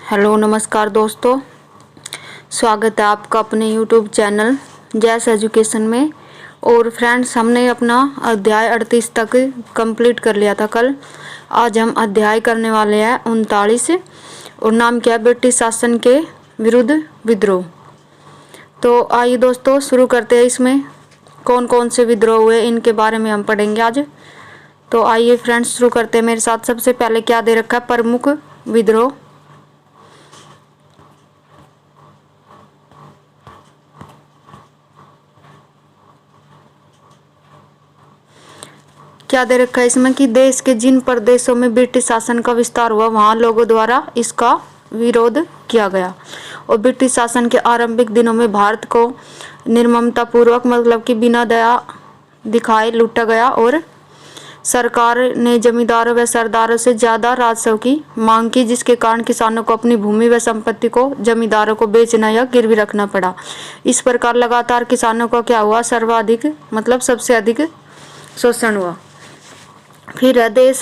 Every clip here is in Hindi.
हेलो नमस्कार दोस्तों, स्वागत है आपका अपने यूट्यूब चैनल जैस एजुकेशन में। और फ्रेंड्स, हमने अपना अध्याय 38 तक कंप्लीट कर लिया था कल। आज हम अध्याय करने वाले हैं 39 और नाम क्या है, ब्रिटिश शासन के विरुद्ध विद्रोह। तो आइए दोस्तों शुरू करते हैं। इसमें कौन कौन से विद्रोह हुए इनके बारे में हम पढ़ेंगे आज। तो आइए फ्रेंड्स शुरू करते हैं मेरे साथ। सबसे पहले क्या दे रखा है, प्रमुख विद्रोह। क्या दे रखा है इसमें कि देश के जिन प्रदेशों में ब्रिटिश शासन का विस्तार हुआ वहां लोगों द्वारा इसका विरोध किया गया। और ब्रिटिश शासन के आरंभिक दिनों में भारत को निर्ममता पूर्वक, मतलब कि बिना दया दिखाए लूटा गया और सरकार ने जमींदारों व सरदारों से ज्यादा राजस्व की मांग की, जिसके कारण किसानों को अपनी भूमि व संपत्ति को जमींदारों को बेचना या गिरवी रखना पड़ा। इस प्रकार लगातार किसानों का क्या हुआ, सर्वाधिक मतलब सबसे अधिक शोषण हुआ। फिर देश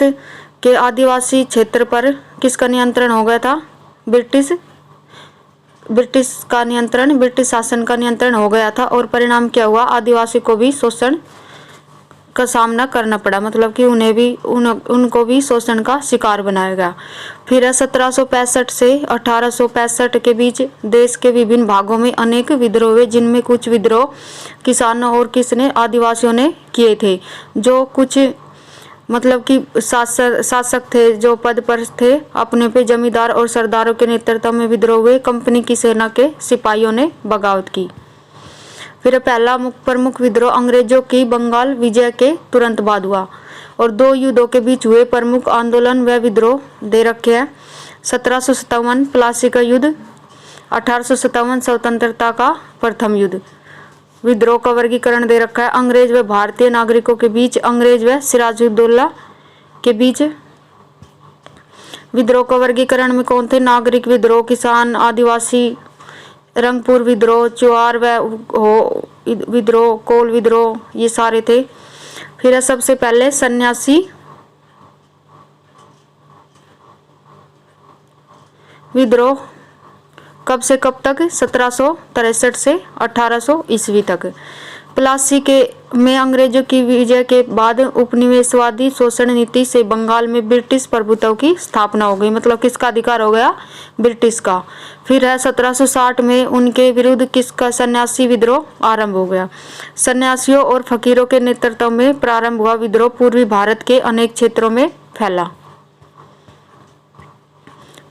के आदिवासी क्षेत्र पर किसका नियंत्रण हो गया था, ब्रिटिश शासन का नियंत्रण हो गया था। और परिणाम क्या हुआ, आदिवासी को भी शोषण का सामना करना पड़ा, मतलब कि उनको भी शोषण का शिकार बनाया गया। फिर 1765 से 1865 के बीच देश के विभिन्न भागों में अनेक विद्रोह हुए, जिनमें कुछ विद्रोह किसानों और किसने आदिवासियों ने किए थे। जो कुछ मतलब कि शासक थे, जो पद पर थे, अपने पे जमींदार और सरदारों के नेतृत्व में विद्रोह हुए। कंपनी की सेना के सिपाहियों ने बगावत की। फिर पहला प्रमुख विद्रोह अंग्रेजों की बंगाल विजय के तुरंत बाद हुआ। और दो युद्धों के बीच हुए प्रमुख आंदोलन व विद्रोह दे रखे हैं। 1757 प्लासी का युद्ध, 1857 स्वतंत्रता का प्रथम युद्ध। विद्रोह का वर्गीकरण दे रखा है, अंग्रेज व भारतीय नागरिकों के बीच, अंग्रेज व सिराजुद्दौला के बीच। विद्रोह का वर्गीकरण में कौन थे, नागरिक विद्रोह, किसान, आदिवासी, रंगपुर विद्रोह, चुआर व विद्रोह, कोल विद्रोह, ये सारे थे। फिर सबसे पहले सन्यासी विद्रोह, कब से कब तक, 1763 से 1800 ईस्वी तक। प्लासी के में अंग्रेजों की विजय के बाद उपनिवेशवादी शोषण नीति से बंगाल में ब्रिटिश प्रभुत्व की स्थापना हो गई, मतलब किसका अधिकार हो गया, ब्रिटिश का। फिर है 1760 में उनके विरुद्ध किसका, सन्यासी विद्रोह आरंभ हो गया। सन्यासियों और फकीरों के नेतृत्व में प्रारंभ हुआ विद्रोह पूर्वी भारत के अनेक क्षेत्रों में फैला।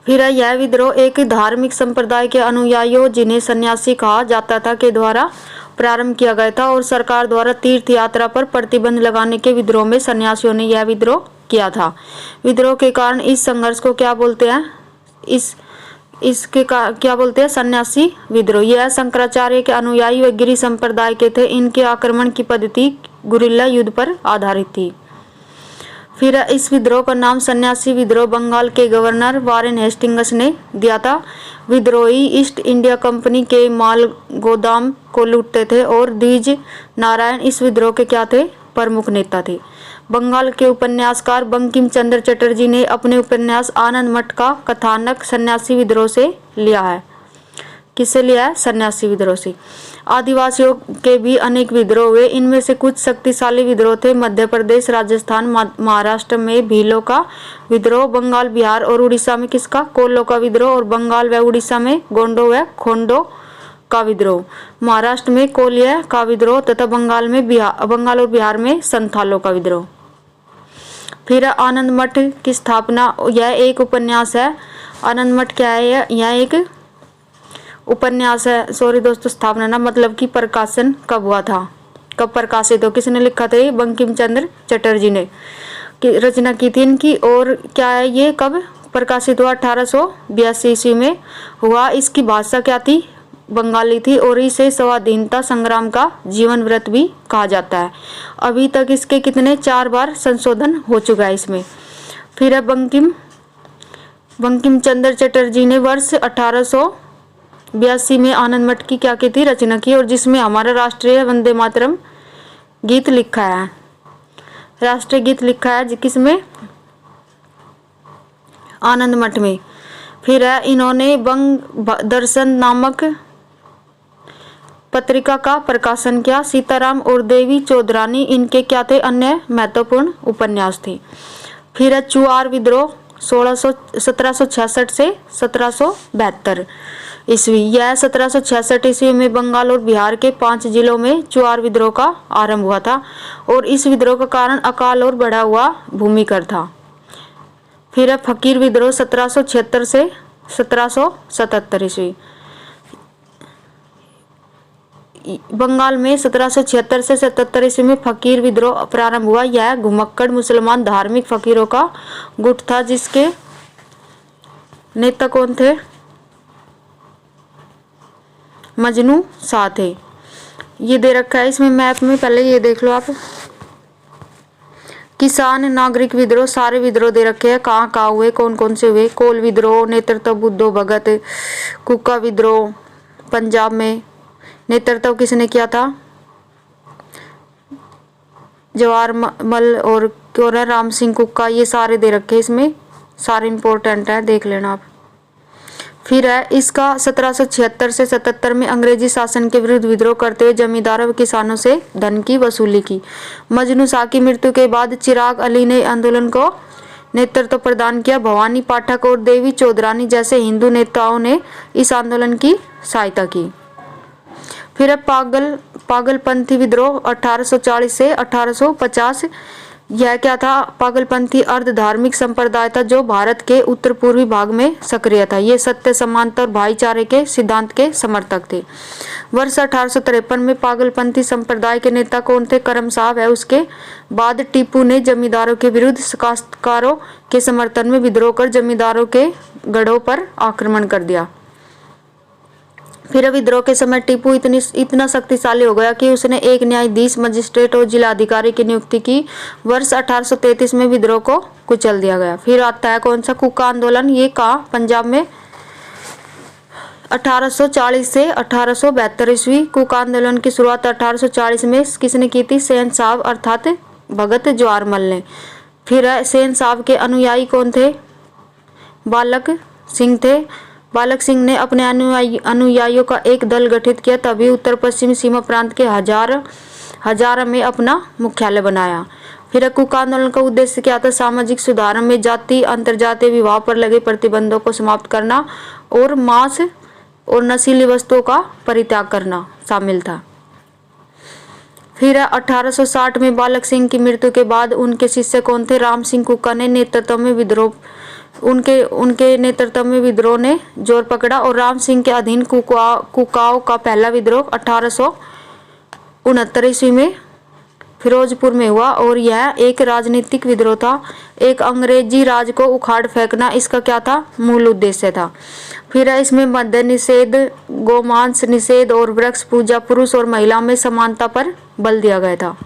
फिर यह विद्रोह एक धार्मिक संप्रदाय के अनुयायियों, जिन्हें सन्यासी कहा जाता था, के द्वारा प्रारंभ किया गया था। और सरकार द्वारा तीर्थ यात्रा पर प्रतिबंध लगाने के विद्रोह में सन्यासियों ने यह विद्रोह किया था। विद्रोह के कारण इस संघर्ष को क्या बोलते हैं, क्या बोलते हैं, सन्यासी विद्रोह। यह शंकराचार्य के अनुयायी व गिरि संप्रदाय के थे। इनके आक्रमण की पद्धति गुरिल्ला युद्ध पर आधारित थी। फिर इस विद्रोह का नाम सन्यासी विद्रोह बंगाल के गवर्नर वारेन हेस्टिंग्स ने दिया था। विद्रोही ईस्ट इंडिया कंपनी के माल गोदाम को लूटते थे और द्विज नारायण इस विद्रोह के क्या थे, प्रमुख नेता थे। बंगाल के उपन्यासकार बंकिम चंद्र चटर्जी ने अपने उपन्यास आनंद मठ का कथानक सन्यासी विद्रोह से लिया है। किससे लिया है, सन्यासी विद्रोह से। आदिवासियों के भी अनेक विद्रोह हुए। इनमें से कुछ शक्तिशाली विद्रोह थे। मध्य प्रदेश, राजस्थान, महाराष्ट्र में भीलों का विद्रोह, बंगाल, बिहार और उड़ीसा में किसका, कोल्लो का विद्रोह, और बंगाल व उड़ीसा में गोंडो व खोंडो का विद्रोह, महाराष्ट्र में कोलिया का विद्रोह तथा बंगाल और बिहार में संथालों का विद्रोह। फिर आनंद मठ की स्थापना, यह एक उपन्यास है। आनंद मठ क्या है, यह एक उपन्यास है। सॉरी दोस्तों, स्थापना ना मतलब कि प्रकाशन कब हुआ था, कब प्रकाशित हो, किसने लिखा था, बंकिम चंद्र चटर्जी ने रचना की थी इनकी। और क्या है, ये कब प्रकाशित हुआ, 1882 ईस्वी में हुआ। इसकी भाषा क्या थी, बंगाली थी। और इसे स्वाधीनता संग्राम का जीवन व्रत भी कहा जाता है। अभी तक इसके कितने 4 बार संशोधन हो चुका है इसमें। फिर बंकिम चंद्र चटर्जी ने वर्ष 1882 में आनंद मठ की क्या की थी, रचना की, और जिसमें हमारा राष्ट्रीय वंदे मातरम गीत लिखा है, राष्ट्रीय गीत लिखा है किसमें, आनंद मठ में। फिर है इन्होंने बंग दर्शन नामक पत्रिका का प्रकाशन किया। सीताराम और देवी चौधरानी इनके क्या थे, अन्य महत्वपूर्ण उपन्यास थे। फिर है चुआर विद्रोह 1766 से 1772 ईस्वी। यह 1766 ईस्वी में बंगाल और बिहार के 5 जिलों में चुआर विद्रोह का आरंभ हुआ था और इस विद्रोह का कारण अकाल और बढ़ा हुआ भूमिकर था। फिर है फकीर विद्रोह 1776 से 1777 ईस्वी। बंगाल में 1776 से 77 ईस्वी में फकीर विद्रोह प्रारंभ हुआ। यह घुमक्कड़ मुसलमान धार्मिक फकीरों का गुट था जिसके नेता कौन थे, मजनू शाह थे। ये दे रखा है इसमें मैप में, पहले ये देख लो आप। किसान नागरिक विद्रोह, सारे विद्रोह दे रखे हैं, कहाँ कहाँ हुए, कौन कौन से हुए। कोल विद्रोह नेतृत्व बुद्धो भगत। कुका विद्रोह पंजाब में, नेतृत्व किसने किया था, जवाहरमल और क्यों राम सिंह कुक्का। ये सारे दे रखे इसमें, सारे इंपॉर्टेंट है, देख लेना आप। फिर है इसका 1776 से 77 में अंग्रेजी शासन के विरुद्ध विद्रोह करते हुए जमींदारों व किसानों से धन की वसूली की। मजनू शाह की मृत्यु के बाद चिराग अली ने आंदोलन को नेतृत्व प्रदान किया। भवानी पाठक और देवी चौधरानी जैसे हिंदू नेताओं ने इस आंदोलन की सहायता की। फिर है पागलपंथी विद्रोह 1840 से 1850। यह क्या था, पागलपंथी अर्ध धार्मिक संप्रदाय था जो भारत के उत्तर पूर्वी भाग में सक्रिय था। ये सत्य, समानता और भाईचारे के सिद्धांत के समर्थक थे। वर्ष 1853 में पागलपंथी संप्रदाय के नेता कौन थे, करम साहब है। उसके बाद टीपू ने जमींदारों के विरुद्ध काश्तकारों के समर्थन में विद्रोह कर जमींदारों के गढ़ों पर आक्रमण कर दिया। फिर विद्रोह के समय टीपू इतना शक्तिशाली हो गया कि उसने एक न्यायाधीश, मजिस्ट्रेट और जिला अधिकारी की नियुक्ति की। वर्ष 1833 में विद्रोह को कुचल दिया गया। फिर आता है कौन सा, कुका आंदोलन। ये कहा पंजाब में 1840 से 1872 ईस्वी। कुका आंदोलन की शुरुआत 1840 में किसने की थी, सेन साहब अर्थात भगत जवाहरमल ने। फिर सेन साहब के अनुयायी कौन थे, बालक सिंह थे। बालक सिंह ने अपने अनुयायियों का एक दल गठित किया, तभी उत्तर पश्चिमी सीमा प्रांत के हजारा में अपना मुख्यालय बनाया। फिर कुका आंदोलन का उद्देश्य क्या था, सामाजिक सुधार में जाति अंतरजातीय विवाह पर लगे प्रतिबंधों को समाप्त करना और मांस और नशीली वस्तुओं का परित्याग करना शामिल था। फिर 1860 में बालक सिंह की मृत्यु के बाद उनके शिष्य कौन थे, राम सिंह कुका ने नेतृत्व में विद्रोह उनके नेतृत्व में विद्रोह ने जोर पकड़ा और राम सिंह के अधीन कुकाओं का पहला विद्रोह 1869 ईस्वी में फिरोजपुर में हुआ और यह एक राजनीतिक विद्रोह था। एक अंग्रेजी राज को उखाड़ फेंकना इसका क्या था, मूल उद्देश्य था। फिर इसमें मद्य निषेध, गोमांस निषेध और वृक्ष पूजा, पुरुष और महिला में समानता पर बल दिया गया था।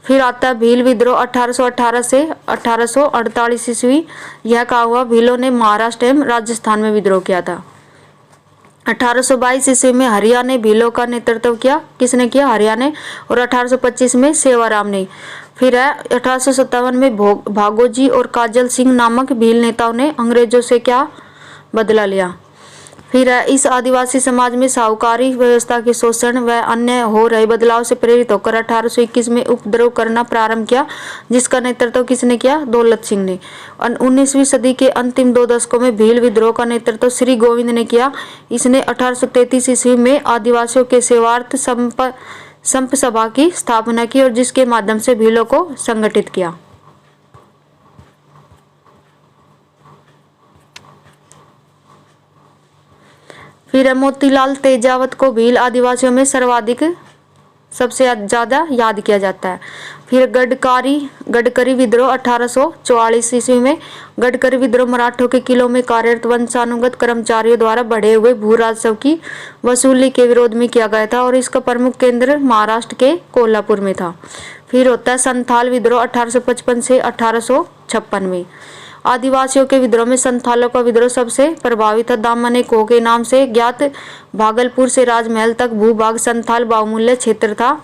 फिर आता है भील विद्रोह 1818 से 1848 ईस्वी। यह कहा हुआ, भीलों ने महाराष्ट्र एवं राजस्थान में विद्रोह किया था। 1822 ईस्वी में हरिया ने भीलों का नेतृत्व किया, किसने किया, हरिया ने। और 1825 में सेवाराम ने। फिर 1857 में भागोजी और काजल सिंह नामक भील नेताओं ने अंग्रेजों से क्या बदला लिया। फिर इस आदिवासी समाज में साहूकारी व्यवस्था के शोषण व अन्य हो रहे बदलाव से प्रेरित होकर 1821 में उपद्रव करना प्रारंभ किया, जिसका नेतृत्व किसने किया, दौलत सिंह ने। 19वीं सदी के अंतिम 2 दशकों में भील विद्रोह का नेतृत्व श्री गोविंद ने किया। इसने 1833 ईस्वी में आदिवासियों के सेवार्थ संप सभा की स्थापना की और जिसके माध्यम से भीलों को संगठित किया। फिर मोतीलाल तेजावत को भील आदिवासियों में सबसे ज्यादा याद किया जाता है। फिर गडकरी विद्रोह 1844 ईस्वी में। गडकरी विद्रोह मराठों के किलों में कार्यरत वंशानुगत कर्मचारियों द्वारा बढ़े हुए भू राजस्व की वसूली के विरोध में किया गया था और इसका प्रमुख केंद्र महाराष्ट्र के कोल्हापुर में था। फिर होता है संथाल विद्रोह 1855 से 1856 में। आदिवासियों के विद्रोह में संथालों का विद्रोह सबसे प्रभावी था। दामन को के नाम से ज्ञात भागलपुर से राजमहल तक भूभाग संथाल बहुमूल्य क्षेत्र था।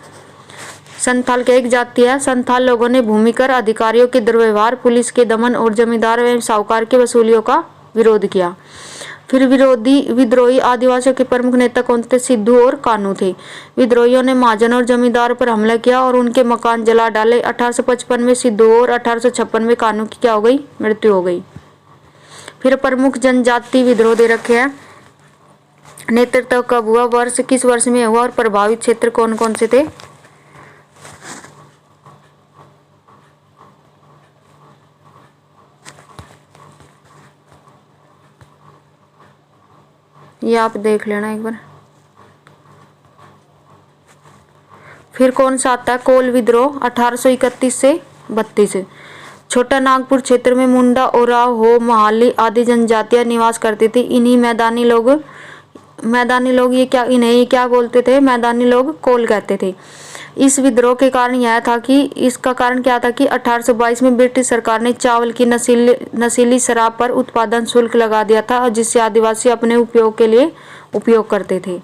संथाल की एक जाति है। संथाल लोगों ने भूमिकर अधिकारियों के दुर्व्यवहार, पुलिस के दमन और जमींदार एवं साहूकार की वसूलियों का विरोध किया। फिर विद्रोही आदिवासियों के प्रमुख नेता कौन थे? सिद्धू और कान्हू थे। विद्रोहियों ने महाजन और जमींदार पर हमला किया और उनके मकान जला डाले। 1855 में सिद्धू और 1856 में कान्हू की क्या हो गई? मृत्यु हो गई। फिर प्रमुख जनजाति विद्रोह दे रखे हैं। नेतृत्व कब हुआ? वर्ष किस वर्ष में हुआ और प्रभावित क्षेत्र कौन कौन से थे? ये आप देख लेना एक बार। फिर कौन सा आता है? कोल विद्रोह 1831 से 32। छोटा नागपुर क्षेत्र में मुंडा, ओराव, हो, महाली आदि जनजातियां निवास करती थी। इन्हीं मैदानी लोग इन्हें क्या बोलते थे? मैदानी लोग कोल कहते थे। इस विद्रोह के कारण इसका कारण क्या था कि 1822 में ब्रिटिश सरकार ने चावल की नशीली शराब पर उत्पादन शुल्क लगा दिया था, जिससे आदिवासी अपने उपयोग के लिए उपयोग करते थे।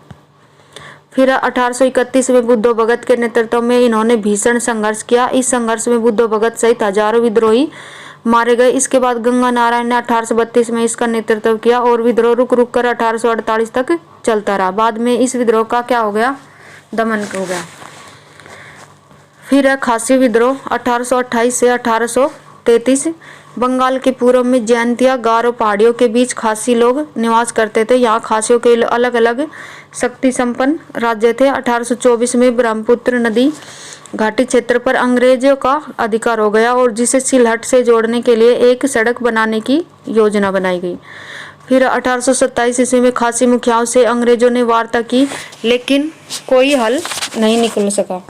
फिर 1831 में बुद्धो भगत के नेतृत्व में इन्होंने भीषण संघर्ष किया। इस संघर्ष में बुद्धो भगत सहित हजारों विद्रोही मारे गए। इसके बाद गंगा नारायण ने 1832 में इसका नेतृत्व किया और विद्रोह रुक कर 1848 तक चलता रहा। बाद में इस विद्रोह का क्या हो गया? दमन हो गया। फिर है खासी विद्रोह 1828 से 1833। बंगाल के पूर्व में जयंतिया गारो पहाड़ियों के बीच खासी लोग निवास करते थे। यहाँ खासियों के अलग अलग शक्ति संपन्न राज्य थे। 1824 में ब्रह्मपुत्र नदी घाटी क्षेत्र पर अंग्रेजों का अधिकार हो गया और जिसे सिलहट से जोड़ने के लिए एक सड़क बनाने की योजना बनाई गई। फिर 1827 ईस्वी में खासी मुखियाओं से अंग्रेजों ने वार्ता की, लेकिन कोई हल नहीं निकल सका।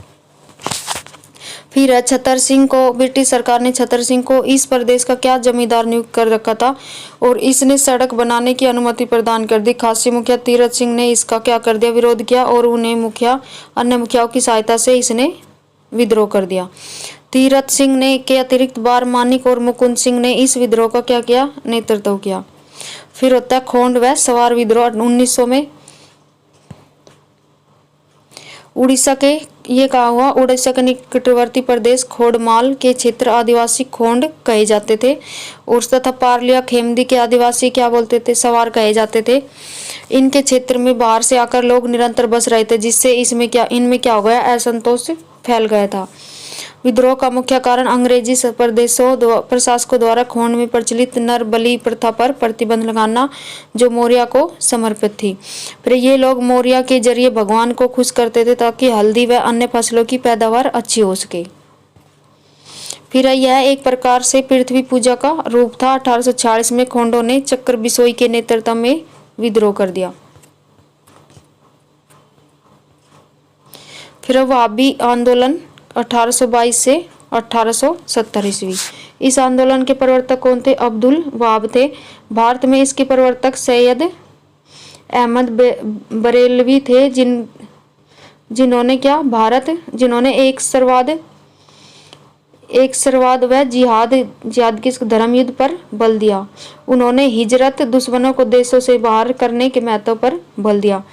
फिर छतर सिंह को ब्रिटिश सरकार ने छतर सिंह को इस प्रदेश का क्या जमींदार नियुक्त कर रखा था और इसने सड़क बनाने की अनुमति प्रदान कर दी। खासी मुखिया तीरथ सिंह ने इसका क्या कर दिया? विरोध किया और अन्य मुखियाओं की सहायता से इसने विद्रोह कर दिया। तीरथ सिंह ने के अतिरिक्त बार मानिक और मुकुंद सिंह ने इस विद्रोह का क्या किया? नेतृत्व किया। फिर होता है खोंड व सवार विद्रोह 1900 में। उड़ीसा के ये कहा हुआ, उड़ीसा के निकटवर्ती प्रदेश खोड़माल के क्षेत्र आदिवासी खोंड कहे जाते थे और तथा पारलिया खेमदी के आदिवासी क्या बोलते थे? सवार कहे जाते थे। इनके क्षेत्र में बाहर से आकर लोग निरंतर बस रहे थे, जिससे इनमें क्या हो गया? असंतोष फैल गया था। विद्रोह का मुख्य कारण अंग्रेजी प्रशासकों द्वारा खोंड में प्रचलित नर बलि प्रथा पर प्रतिबंध लगाना, जो मौर्य को समर्पित थी। फिर ये लोग मौर्य के जरिए भगवान को खुश करते थे ताकि हल्दी व अन्य फसलों की पैदावार अच्छी हो सके। फिर यह एक प्रकार से पृथ्वी पूजा का रूप था। 1846 में खोंडों ने चक्र बिसोई के नेतृत्व में विद्रोह कर दिया। फिर वहाबी आंदोलन 1822 से 1870 ईस्वी। इस आंदोलन के प्रवर्तक कौन थे? अब्दुल वहाब थे। भारत में इसके प्रवर्तक सैयद अहमद बरेलवी थे, जिन्होंने एक सरवाद व जिहाद के धर्म युद्ध पर बल दिया। उन्होंने हिजरत, दुश्मनों को देशों से बाहर करने के महत्व पर बल दिया।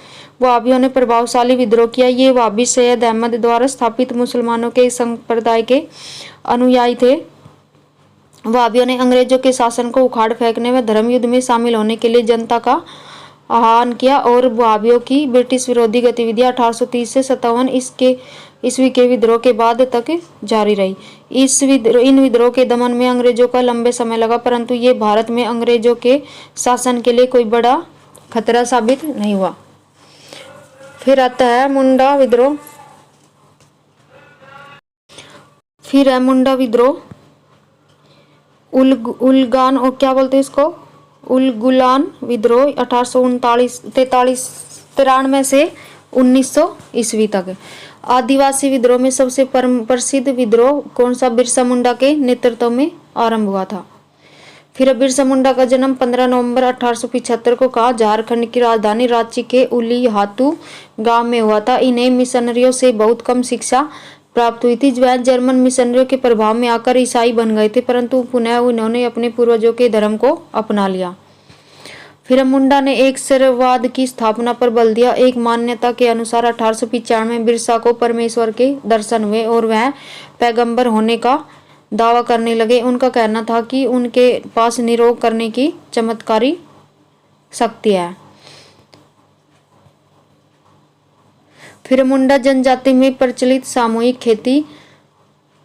वहाबियों ने प्रभावशाली विद्रोह किया। ये वहाबी सैयद अहमद द्वारा स्थापित मुसलमानों के संप्रदाय के अनुयायी थे। वहाबियों ने अंग्रेजों के शासन को उखाड़ फेंकने व धर्म युद्ध में शामिल होने के लिए जनता का आह्वान किया और वहाबियों की ब्रिटिश विरोधी गतिविधियां 1830 से 57 ईस्वी के विद्रोह के बाद तक जारी रही। इन विद्रोह के दमन में अंग्रेजों का लंबे समय लगा, परंतु ये भारत में अंग्रेजों के शासन के लिए कोई बड़ा खतरा साबित नहीं हुआ। फिर आता है मुंडा विद्रोह। उलगान और क्या बोलते हैं इसको? उलगुलान विद्रोह 1893 से 1900 ईस्वी तक। आदिवासी विद्रोह में सबसे प्रसिद्ध विद्रोह कौन सा? बिरसा मुंडा के नेतृत्व में आरंभ हुआ था। फिर बिरसा मुंडा का जन्म 15 नवंबर 1875 को कहा झारखंड की राजधानी रांची के उलीहातू गांव में हुआ था। इन्हें मिशनरियों से बहुत कम शिक्षा प्राप्त हुई थी। वह जर्मन मिशनरियों के प्रभाव में आकर ईसाई बन गए थे, परंतु पुनः उन्होंने अपने पूर्वजों के धर्म को अपना लिया। फिर मुंडा ने एक सरवाद की स्थापना पर बल दिया। एक मान्यता के अनुसार 1895 में बिरसा को परमेश्वर के दर्शन हुए और वह पैगंबर होने का दावा करने लगे। उनका कहना था कि उनके पास निरोग करने की चमत्कारी शक्ति है। फिर मुंडा जनजाति में प्रचलित सामूहिक खेती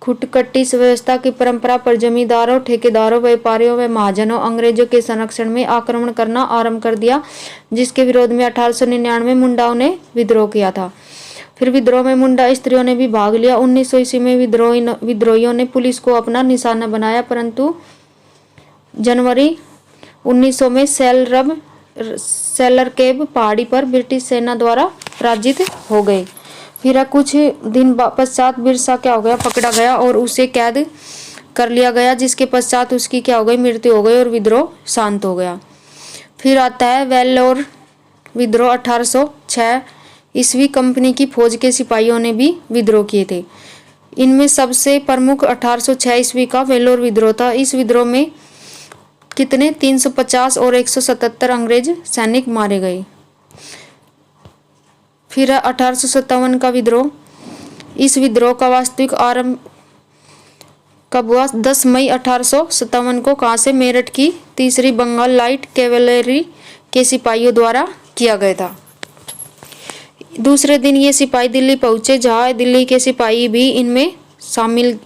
खुटकटी व्यवस्था की परंपरा पर जमींदारों, ठेकेदारों, व्यापारियों व महाजनों अंग्रेजों के संरक्षण में आक्रमण करना आरंभ कर दिया, जिसके विरोध में 1899 मुंडाओं ने विद्रोह किया था। फिर विद्रोह में मुंडा स्त्रियों ने भी भाग लिया। 1900 ईस्वी में विद्रोहियों ने पुलिस को अपना निशाना बनाया, परंतु जनवरी 1900 में सेलरकेब पहाड़ी पर ब्रिटिश सेना द्वारा पराजित हो गए। फिर कुछ दिन पश्चात बिरसा क्या हो गया, पकड़ा गया और उसे कैद कर लिया गया, जिसके पश्चात उसकी क्या हो गई, मृत्यु हो गई और विद्रोह शांत हो गया। फिर आता है वेल्लोर विद्रोह 1806 ईस्वी। कंपनी की फौज के सिपाहियों ने भी विद्रोह किए थे। इनमें सबसे प्रमुख 1806 ईस्वी का वेल्लोर विद्रोह था। इस विद्रोह में कितने 350 और 177 अंग्रेज सैनिक मारे गए। फिर 1857 का विद्रोह। इस विद्रोह का वास्तविक आरंभ कब हुआ? 10 मई 1857 को कहाँ से? मेरठ की तीसरी बंगाल लाइट कैवेलरी के सिपाहियों द्वारा किया गया था। दूसरे दिन ये सिपाही दिल्ली पहुंचे, जहां दिल्ली के सिपाही भी इनमें शामिल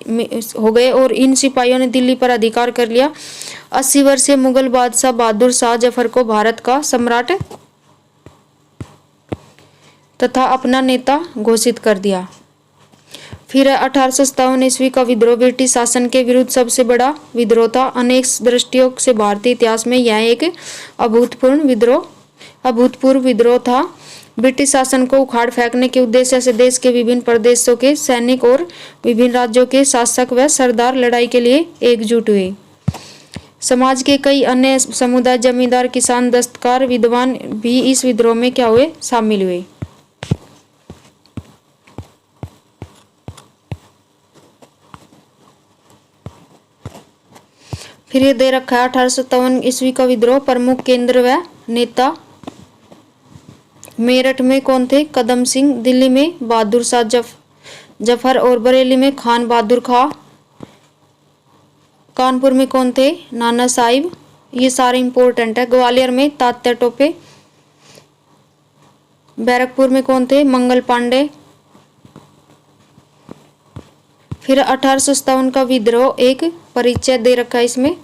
हो गए और इन सिपाहियों ने दिल्ली पर अधिकार कर लिया। 80 वर्षीय मुगल बादशाह बहादुर शाह जफर को भारत का सम्राट तथा अपना नेता घोषित कर दिया। फिर 1857 ईस्वी का विद्रोह ब्रिटिश शासन के विरुद्ध सबसे बड़ा विद्रोह था। अनेक दृष्टियों से भारतीय इतिहास में यह एक अभूतपूर्व विद्रोह था। ब्रिटिश शासन को उखाड़ फेंकने के उद्देश्य से देश के विभिन्न प्रदेशों के सैनिक और विभिन्न राज्यों के शासक व सरदार लड़ाई के लिए एकजुट हुए। समाज के कई अन्य समुदाय, जमींदार, किसान, दस्तकार, विद्वान भी इस विद्रोह में क्या हुए? शामिल हुए। फिर ये दे रखा है 1857 ईस्वी का विद्रोह। प्रमुख केंद्र व नेता मेरठ में कौन थे? कदम सिंह। दिल्ली में बहादुर शाह जफर और बरेली में खान बहादुर खां। कानपुर में कौन थे? नाना साहिब। ये सारे इंपॉर्टेंट है। ग्वालियर में तात्या टोपे। बैरकपुर में कौन थे? मंगल पांडे। फिर 1857 का विद्रोह एक परिचय दे रखा है इसमें।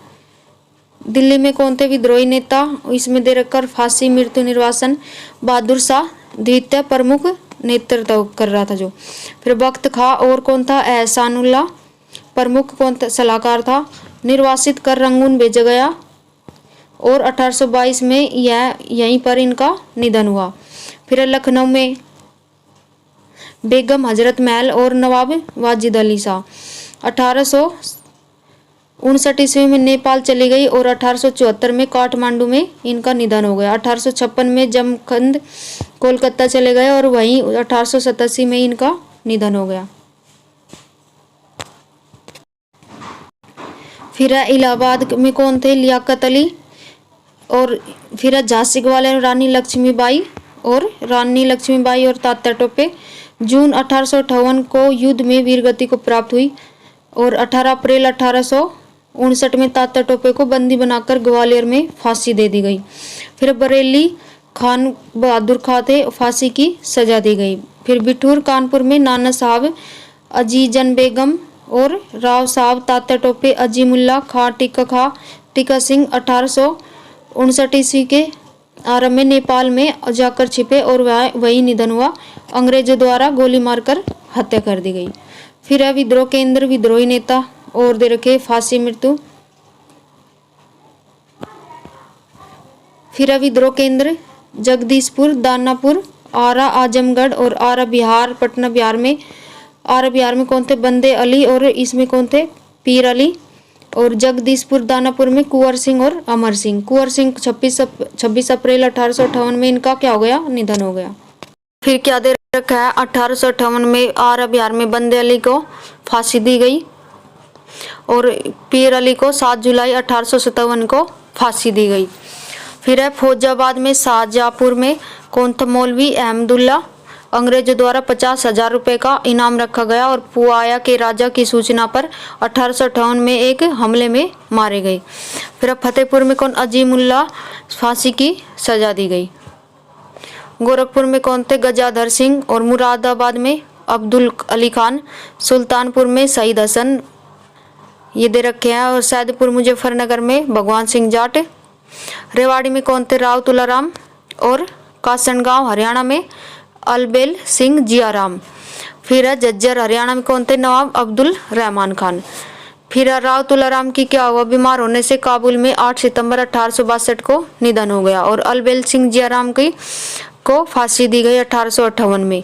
दिल्ली में कौन थे विद्रोही नेता? इसमें दे रखकर फांसी, मृत्यु, निर्वासन। बहादुर शाह द्वितीय प्रमुख नेतृत्व कर रहा था जो। फिर बख्त खां और कौन था? एहसानुल्लाह प्रमुख कौन था? सलाहकार था। निर्वासित कर रंगून भेजा गया और 1822 में यहीं पर इनका निधन हुआ। फिर लखनऊ में बेगम हजरत महल और नवाब वाजिद अली शाह। 1859 ईस्वी में नेपाल चली गई और 1874 में काठमांडू में इनका निधन हो गया। 1856 में जमखंड कोलकाता चले गए और वहीं 1887 में इनका निधन हो गया। फिर इलाहाबाद में कौन थे? लियाकत अली। और फिर झांसी ग्वालियर रानी लक्ष्मीबाई और तात्या टोपे। जून 1858 को युद्ध में वीरगति को प्राप्त हुई और 18 अप्रैल 1859 में तात्या टोपे को बंदी बनाकर ग्वालियर में फांसी दे दी गई। फिर बरेली खान बहादुर खां थे, फांसी की सजा दी गई। फिर बिठूर कानपुर में नाना साहब, अजीजन बेगम और राव साहब, तात्या टोपे, अजीमुल्ला खां, टिक्का सिंह 1859 ईस्वी के आरंभ में नेपाल में जाकर छिपे और वही निधन हुआ। अंग्रेजों द्वारा गोली मारकर हत्या कर दी गई। फिर है विद्रोह केंद्र, विद्रोही नेता और दे रखे फांसी, मृत्यु। फिर है विद्रोह केंद्र जगदीशपुर, दानापुर, आरा, आजमगढ़ और आरा बिहार, पटना बिहार में। आरा बिहार में कौन थे? बंदे अली और इसमें कौन थे? पीर अली। और जगदीशपुर दानापुर में कुंवर सिंह और अमर सिंह। कुंवर सिंह 26 अप्रैल 1858 में इनका क्या हो गया? निधन हो गया। फिर क्या दे रखा है? 1858 में आरा बिहार में बंदे अली को फांसी दी गई और पीर अली को 7 जुलाई 1857 को फांसी दी गई। फिर है फौजाबाद में शाहजहाँपुर में कौन था? मौलवी अहमदुल्ला। अंग्रेजों द्वारा 50,000 रुपये का इनाम रखा गया और पुआया के राजा की सूचना पर 1858 में एक हमले में मारे गए। फिर अब फतेहपुर में कौन अजीमुल्ला फांसी की सजा दी गई। गोरखपुर में कौन थे गजाधर सिंह और मुरादाबाद में अब्दुल अली खान, सुल्तानपुर में शहीद हसन ये दे रखे हैं और सैदपुर मुजफ्फरनगर में भगवान सिंह जाट। रेवाड़ी में कौन थे राव तुलाराम और कासनगांव हरियाणा में अलबेल सिंह जियाराम। फिर झज्जर हरियाणा में कौन थे नवाब अब्दुल रहमान खान। फिर राव तुलाराम की क्या हुआ, बीमार होने से काबुल में 8 सितंबर 1862 को निधन हो गया और अलबेल सिंह जियाराम की को फांसी दी गई 1858 में।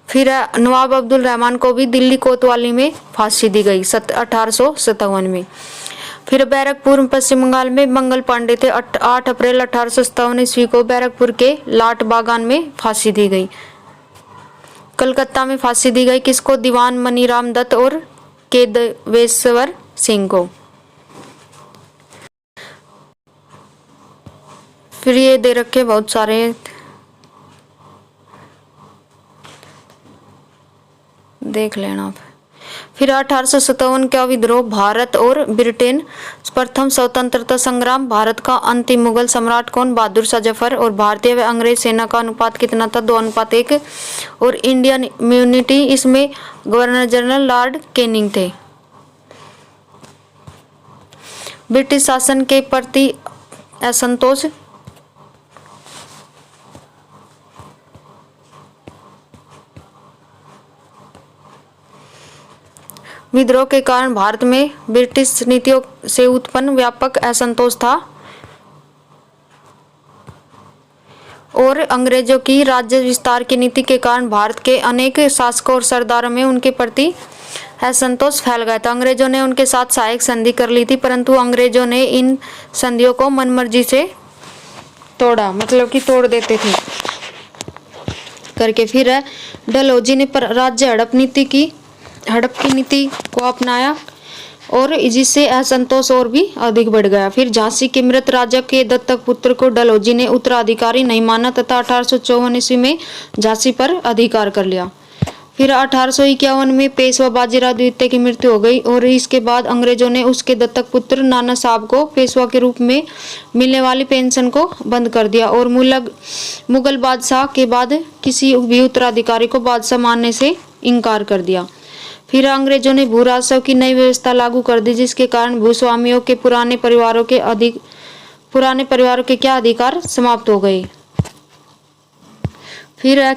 फिर नवाब अब्दुल रहमान को भी दिल्ली कोतवाली में फांसी दी गई 1857 में। फिर बैरकपुर पश्चिम बंगाल में मंगल पांडे थे 8 अप्रैल 1857 ईस्वी को बैरकपुर के लाट बागान में फांसी दी गई। कलकत्ता में फांसी दी गई किसको, दीवान मनीराम दत्त और केदवेश्वर सिंह को। फिर ये दे रखे बहुत सारे, देख लेना आप। फिर 1857 का विद्रोह, भारत और ब्रिटेन, प्रथम स्वतंत्रता संग्राम, भारत का अंतिम मुगल सम्राट कौन, बहादुर शाह जफर और भारतीय व अंग्रेज सेना का अनुपात कितना था, 2:1 और इंडियन इम्यूनिटी, इसमें गवर्नर जनरल लॉर्ड कैनिंग थे। ब्रिटिश शासन के प्रति असंतोष, विद्रोह के कारण भारत में ब्रिटिश नीतियों से उत्पन्न व्यापक असंतोष था और अंग्रेजों की राज्य विस्तार की नीति के कारण भारत के अनेक शासकों और सरदारों में उनके प्रति असंतोष फैल गया था। अंग्रेजों ने उनके साथ सहायक संधि कर ली थी, परंतु अंग्रेजों ने इन संधियों को मनमर्जी से तोड़ा, मतलब कि तोड़ देते थे करके। फिर डलहौजी ने राज्य हड़प की नीति को अपनाया और जिससे असंतोष और भी अधिक बढ़ गया। फिर झांसी के मृत राजा के दत्तक पुत्र को डलहौजी ने उत्तराधिकारी नहीं माना तथा 1854 ईस्वी में झांसी पर अधिकार कर लिया। फिर 1851 में पेशवा बाजीराव द्वितीय की मृत्यु हो गई और इसके बाद अंग्रेजों ने उसके दत्तक पुत्र नाना साहब को पेशवा के रूप में मिलने वाली पेंशन को बंद कर दिया और मुगल बादशाह के बाद किसी भी उत्तराधिकारी को बादशाह मानने से इनकार कर दिया। फिर अंग्रेजों ने भू राजस्व की नई व्यवस्था लागू कर दी, जिसके कारण भूस्वामियों के पुराने परिवारों के क्या अधिकार समाप्त हो गए। फिर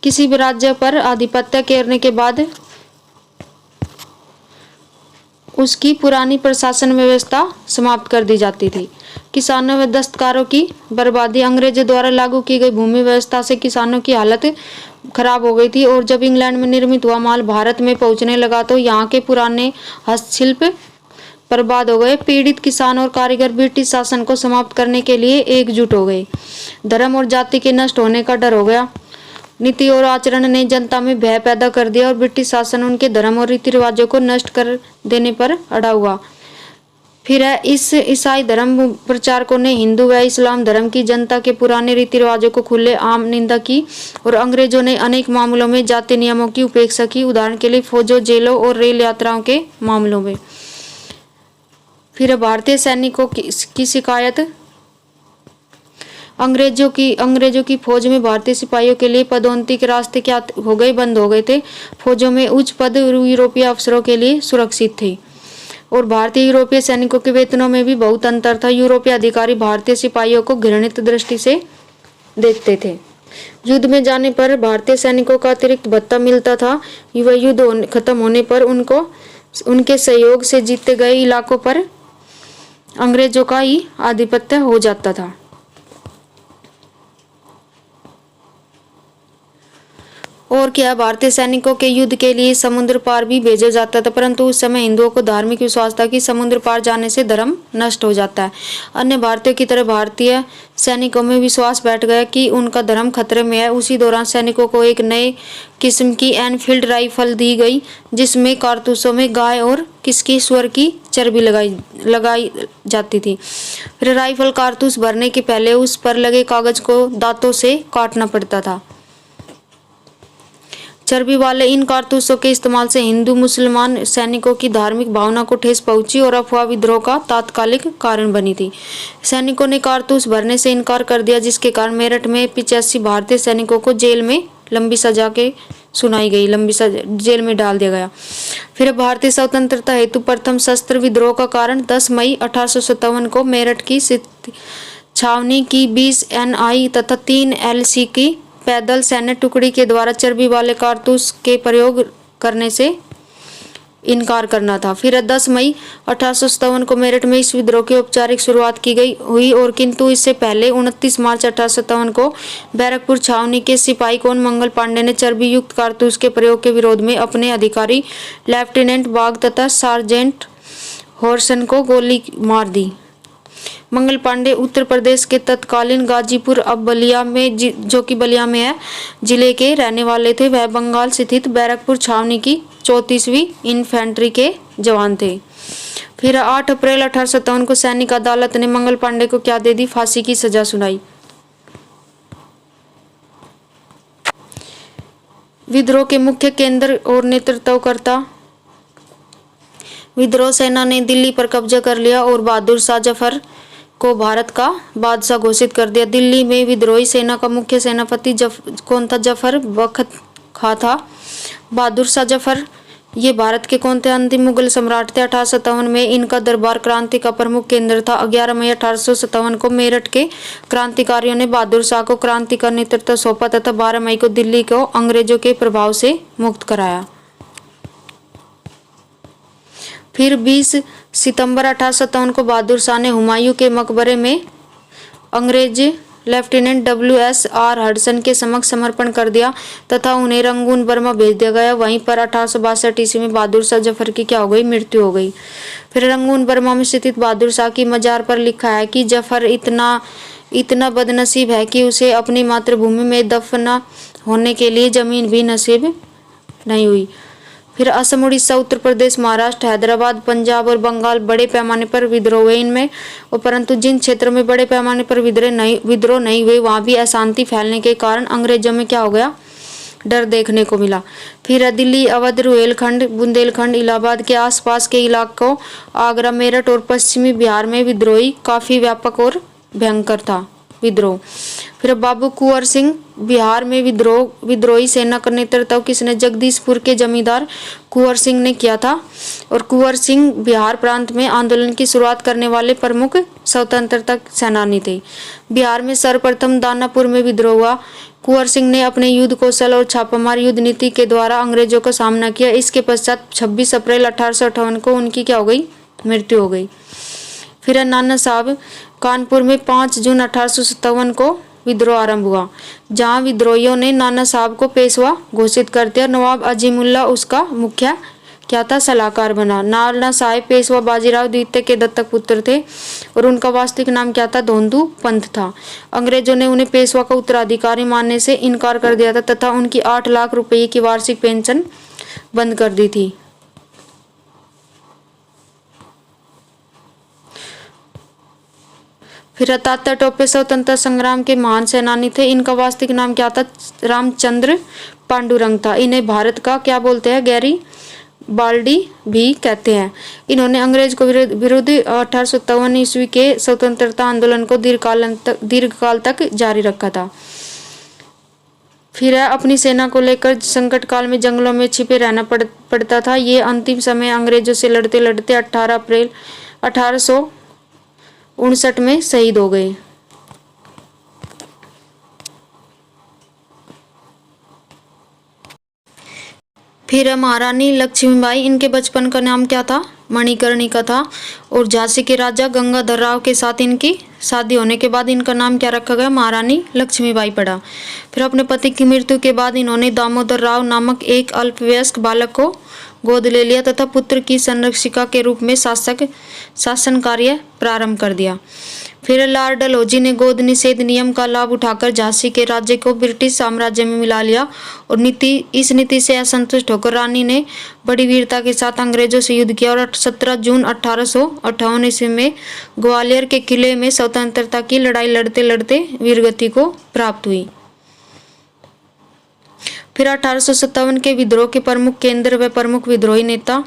किसी भी राज्य पर आधिपत्य करने के बाद उसकी पुरानी प्रशासन व्यवस्था समाप्त कर दी जाती थी। किसानों व दस्तकारों की बर्बादी, अंग्रेजों द्वारा लागू की गई भूमि व्यवस्था से किसानों की हालत खराब हो गई थी और जब इंग्लैंड में निर्मित हुआ माल भारत में पहुंचने लगा तो यहाँ के पुराने हस्तशिल्प बर्बाद हो गए। पीड़ित किसान और कारीगर ब्रिटिश शासन को समाप्त करने के लिए एकजुट हो गए। धर्म और जाति के नष्ट होने का डर हो गया। नीति और आचरण ने जनता में भय पैदा कर दिया और ब्रिटिश शासन उनके धर्म और रीति रिवाजों को नष्ट कर देने पर अड़ा हुआ। फिर इस ईसाई धर्म प्रचारकों ने हिंदू व इस्लाम धर्म की जनता के पुराने रीति रिवाजों को खुले आम निंदा की और अंग्रेजों ने अनेक मामलों में जाति नियमों की उपेक्षा की, उदाहरण के लिए फौजों, जेलों और रेल यात्राओं के मामलों में। फिर भारतीय सैनिकों की शिकायत, अंग्रेजों की फौज में भारतीय सिपाहियों के लिए पदोन्नति के रास्ते क्या हो गए, बंद हो गए थे। फौजों में उच्च पद यूरोपीय अफसरों के लिए सुरक्षित थे और भारतीय यूरोपीय सैनिकों के वेतनों में भी बहुत अंतर था। यूरोपीय अधिकारी भारतीय सिपाहियों को घृणित दृष्टि से देखते थे। युद्ध में जाने पर भारतीय सैनिकों का अतिरिक्त भत्ता मिलता था। वह युद्ध खत्म होने पर उनके सहयोग से जीते गए इलाकों पर अंग्रेजों का ही आधिपत्य हो जाता था। और क्या भारतीय सैनिकों के युद्ध के लिए समुद्र पार भी भेजा जाता था, परंतु उस समय हिंदुओं को धार्मिक विश्वास था कि समुद्र पार जाने से धर्म नष्ट हो जाता है। अन्य भारतीयों की तरह भारतीय सैनिकों में विश्वास बैठ गया कि उनका धर्म खतरे में है। उसी दौरान सैनिकों को एक नए किस्म की एनफील्ड राइफल दी गई, जिसमें कारतूसों में गाय और किसकी स्वर की चर्बी लगाई जाती थी। फिर राइफल कारतूस भरने के पहले उस पर लगे कागज को दांतों से काटना पड़ता था। चर्बी वाले इन कारतूसों के इस्तेमाल से हिंदू मुसलमान सैनिकों की धार्मिक भावना को ठेस पहुंची और अफवाह विद्रोह का तात्कालिक कारण बनी थी। सैनिकों ने कारतूस भरने से इनकार कर दिया, जिसके कारण मेरठ में 85 भारतीय सैनिकों को जेल में लंबी सजा के सुनाई गई, जेल में डाल दिया गया। फिर भारतीय स्वतंत्रता हेतु प्रथम शस्त्र विद्रोह का कारण 10 मई 1857 को मेरठ की छावनी की 20 NI तथा 3 LC की पैदल सैन्य टुकड़ी के द्वारा चर्बी वाले कारतूस के प्रयोग करने से इनकार करना था। फिर 10 मई 1857 को मेरठ में इस विद्रोह की औपचारिक शुरुआत की हुई और किंतु इससे पहले 29 मार्च 1857 को बैरकपुर छावनी के सिपाही कौन मंगल पांडे ने चर्बी युक्त कारतूस के प्रयोग के विरोध में अपने अधिकारी लेफ्टिनेंट बाग तथा सार्जेंट हॉर्सन को गोली मार दी। मंगल पांडे उत्तर प्रदेश के तत्कालीन गाजीपुर अब बलिया में जो कि बलिया में है जिले के रहने वाले थे। वह बंगाल स्थित बैरकपुर छावनी की 34वीं इन्फेंट्री के जवान थे। फिर 8 अप्रैल 1857 को सैनिक अदालत ने मंगल पांडे को क्या दे दी, फांसी की सजा सुनाई। विद्रोह के मुख्य केंद्र और नेतृत्वकर्ता। विद्रोह सेना ने दिल्ली पर कब्जा कर लिया और बहादुर शाह जफर को भारत का बादशाह घोषित कर दिया। दिल्ली में विद्रोही सेना का मुख्य सेनापति कौन था? जफर बख्त खां था। बहादुर शाह जफर ये भारत के कौन थे? अंतिम मुगल सम्राट थे। 1857 में इनका दरबार क्रांति का प्रमुख केंद्र था। 11 मई 1857 को मेरठ के क्रांतिकारियों ने बहादुर शाह को क्रांति का नेतृत्व सौंपा तथा 12 मई को दिल्ली को अंग्रेजों के प्रभाव से मुक्त कराया। फिर 20 सितंबर 1857 को बहादुर शाह ने हुमायूं के मकबरे में अंग्रेज लेफ्टिनेंट WSR हडसन के समक्ष समर्पण कर दिया तथा उन्हें रंगून बर्मा भेज दिया गया। वहीं पर 1862 ईस्वी में बहादुर शाह जफर की क्या हो गई? मृत्यु हो गई। फिर रंगून बर्मा में स्थित बहादुर शाह की मजार पर लिखा है कि जफर इतना बदनसीब है कि उसे अपनी मातृभूमि में दफन होने के लिए जमीन भी नसीब नहीं हुई। फिर असम, उड़ीसा, उत्तर प्रदेश, महाराष्ट्र, हैदराबाद, पंजाब और बंगाल बड़े पैमाने पर विद्रोह हुए इनमें, और परंतु जिन क्षेत्रों में बड़े पैमाने पर विद्रोह नहीं हुए वहां भी अशांति फैलने के कारण अंग्रेजों में क्या हो गया? डर देखने को मिला। फिर दिल्ली, अवध, रुहेलखंड, बुंदेलखंड, इलाहाबाद के आसपास के इलाकों, आगरा, मेरठ और पश्चिमी बिहार में विद्रोही काफी व्यापक और भयंकर था विद्रोह। फिर बाबू कुंवर सिंह बिहार में विद्रोही सेना का नेतृत्व किसने? जगदीशपुर के जमींदार कुंवर सिंह ने किया था और कुंवर सिंह बिहार प्रांत में आंदोलन की शुरुआत करने वाले प्रमुख स्वतंत्रता सेनानी थे। बिहार में सर्वप्रथम दानापुर में विद्रोह हुआ। कुंवर सिंह ने अपने युद्ध कौशल और छापामार युद्ध नीति के द्वारा अंग्रेजों का सामना किया। इसके पश्चात 26 अप्रैल 1858 को उनकी क्या हो गई? मृत्यु हो गई। फिर नाना साहब कानपुर में 5 जून 1857 को विद्रोह आरंभ हुआ, जहां विद्रोहियों ने नाना साहब को पेशवा घोषित कर दिया। नवाब अजीमुल्ला उसका मुखिया क्या था? सलाहकार बना। नाना साहब पेशवा बाजीराव द्वितीय के दत्तक पुत्र थे और उनका वास्तविक नाम क्या था? धोंदू पंत था। अंग्रेजों ने उन्हें पेशवा का उत्तराधिकारी मानने से इनकार कर दिया था तथा उनकी 8 लाख रुपये की वार्षिक पेंशन बंद कर दी थी। फिर तात्या टोपे स्वतंत्रता संग्राम के महान सेनानी थे। इनका वास्तविक नाम क्या था? रामचंद्र पांडुरंग था। इन्हें भारत का क्या बोलते हैं? गैरी बाल्डी भी कहते हैं। इन्होंने अंग्रेज को विरुद्ध 1857 ईस्वी के स्वतंत्रता आंदोलन को दीर्घकाल तक जारी रखा था। फिर अपनी सेना को लेकर संकट काल में जंगलों में छिपे रहना पड़ता था। ये अंतिम समय अंग्रेजों से लड़ते लड़ते 18 अप्रैल 1859 में शहीद हो गए। फिर महारानी लक्ष्मीबाई, इनके बचपन का नाम क्या था? मणिकर्णिका था और झांसी के राजा गंगाधर राव के साथ इनकी शादी होने के बाद इनका नाम क्या रखा गया? महारानी लक्ष्मीबाई पड़ा। फिर अपने पति की मृत्यु के बाद इन्होंने दामोदर राव नामक एक अल्पवयस्क बालक को गोद ले लिया तथा पुत्र की संरक्षिका के रूप में शासन कार्य प्रारंभ कर दिया। फिर लॉर्ड डलहौजी ने गोद निषेध नियम का लाभ उठाकर झांसी के राज्य को ब्रिटिश साम्राज्य में मिला लिया और इस नीति से असंतुष्ट होकर रानी ने बड़ी वीरता के साथ अंग्रेजों से युद्ध किया और 17 जून 1858 ईस्वी में ग्वालियर के किले में स्वतंत्रता की लड़ाई लड़ते लड़ते वीरगति को प्राप्त हुई। फिर 1857 के विद्रोह के प्रमुख केंद्र व प्रमुख विद्रोही नेता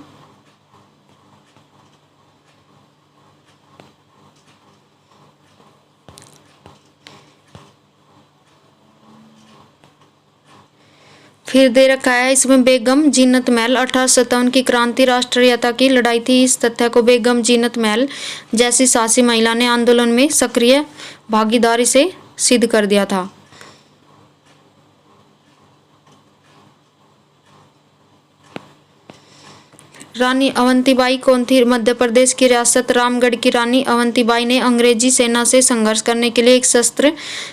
फिर दे रखा है इसमें बेगम जीनत महल। 1857 की क्रांति राष्ट्रीयता की लड़ाई थी। इस तथ्य को बेगम जीनत महल जैसी साहसी महिला ने आंदोलन में सक्रिय भागीदारी से सिद्ध कर दिया था। रानी अवंतीबाई कौन थी? मध्य प्रदेश की रियासत रामगढ़ की रानी अवंतीबाई ने अंग्रेजी सेना से संघर्ष करने के लिए एक शस्त्र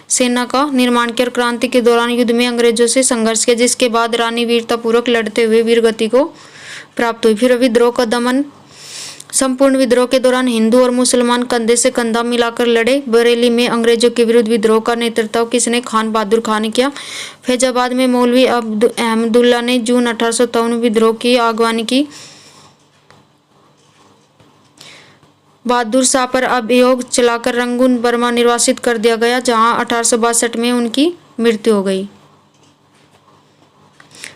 सेना का निर्माण किया और क्रांति के दौरान युद्ध में अंग्रेजों से संघर्ष किया, जिसके बाद रानी वीरतापूर्वक लड़ते हुए वीरगति को प्राप्त हुई। फिर विद्रोह का दमन। संपूर्ण विद्रोह के दौरान हिंदू और मुसलमान कंधे से कंधा मिलाकर लड़े। बरेली में अंग्रेजों के विरुद्ध विद्रोह का नेतृत्व किसने? खान बहादुर खान ने किया। फैजाबाद में मौलवी अहमदुल्ला ने जून 1857 विद्रोह की अगवानी की। बहादुर शाह पर अभियोग चलाकर रंगून बर्मा निर्वासित कर दिया गया, जहां 1862 में उनकी मृत्यु हो गई।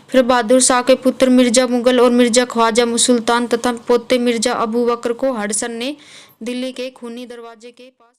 फिर बहादुर शाह के पुत्र मिर्जा मुगल और मिर्जा ख्वाजा सुल्तान तथा पोते मिर्जा अबू बकर को हडसन ने दिल्ली के खूनी दरवाजे के पास